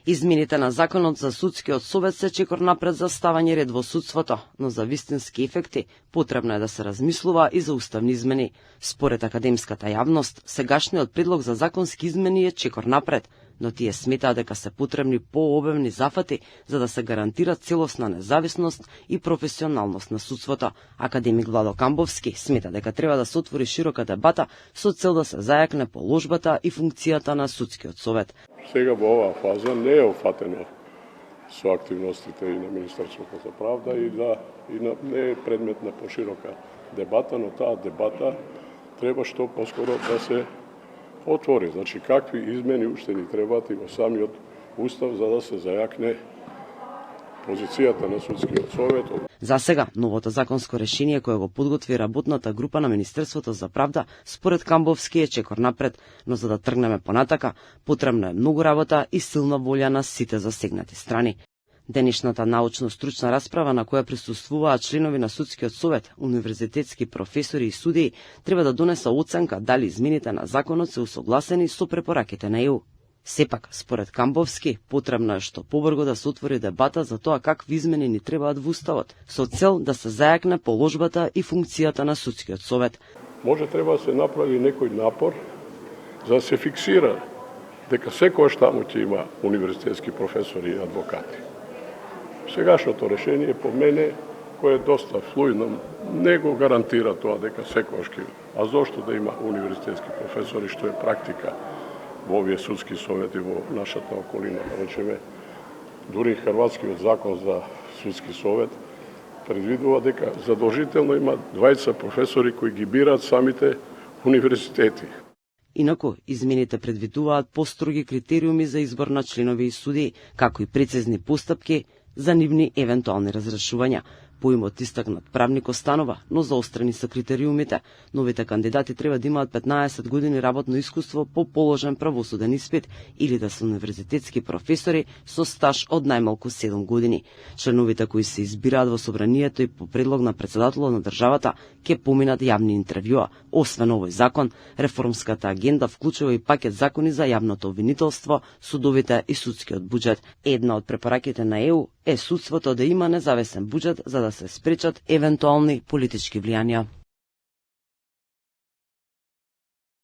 Измените на законот за судскиот совет се чекор напред за ставање ред во судството, но за вистински ефекти потребно е да се размислува и за уставни измени. Според академската јавност, сегашниот предлог за законски измени е чекор напред, но тие сметаат дека се потребни пообемни зафати за да се гарантира целосна независност и професионалност на судството. Академик Владо Камбовски смета дека треба да се отвори широка дебата со цел да се зајакне положбата и функцијата на судскиот совет. Сега во оваа фаза не е офатено со активностите и на Министерството за правда не е предмет на поширока дебата, но таа дебата треба што поскоро да се отвори. Значи, какви измени уште ни требаат и во самиот устав за да се зајакне позицијата на судскиот совет. За сега, новото законско решение кое го подготви работната група на Министерството за правда, според Камбовски е чекор напред, но за да тргнеме понатака, потребна е многу работа и силна волја на сите засегнати страни. Денешната научно-стручна расправа на која присуствуваат членови на судскиот совет, универзитетски професори и судии, треба да донеса оценка дали измените на законот се усогласени со препораките на ЕУ. Сепак, според Камбовски, потребно е што побрзо да се отвори дебата за тоа какви измени ни требаат во уставот, со цел да се зајакне положбата и функцијата на судскиот совет. Може треба да се направи некој напор за да се фиксира дека секојаш таму ќе има универзитетски професори и адвокати. Сегашното решение по мене, кое е доста флуидно, не го гарантира тоа дека секојаш ќе. А зошто да има универзитетски професори, што е практика во овие судски совети во нашата околина, речеме, дури хрватскиот закон за судски совет предвидува дека задолжително има 20 професори кои ги бираат самите универзитети. Инаку, измените предвидуваат построги критериуми за избор на членови и судии, како и прецизни постапки за нивни евентуални разрешувања. Поимот истакнат правник останува, но заострени се критериумите. Новите кандидати треба да имаат 15 години работно искуство по положен правосуден испит или да се универзитетски професори со стаж од најмалку 7 години. Членовите кои се избираат во собранието и по предлог на председателот на државата ќе поминат јавни интервјуа. Освен овој закон, реформската агенда вклучува и пакет закони за јавното обвинителство, судовите и судскиот буџет. Една од препораките на ЕУ е судството да има независен буџет за да се спречат евентуални политички влијанија.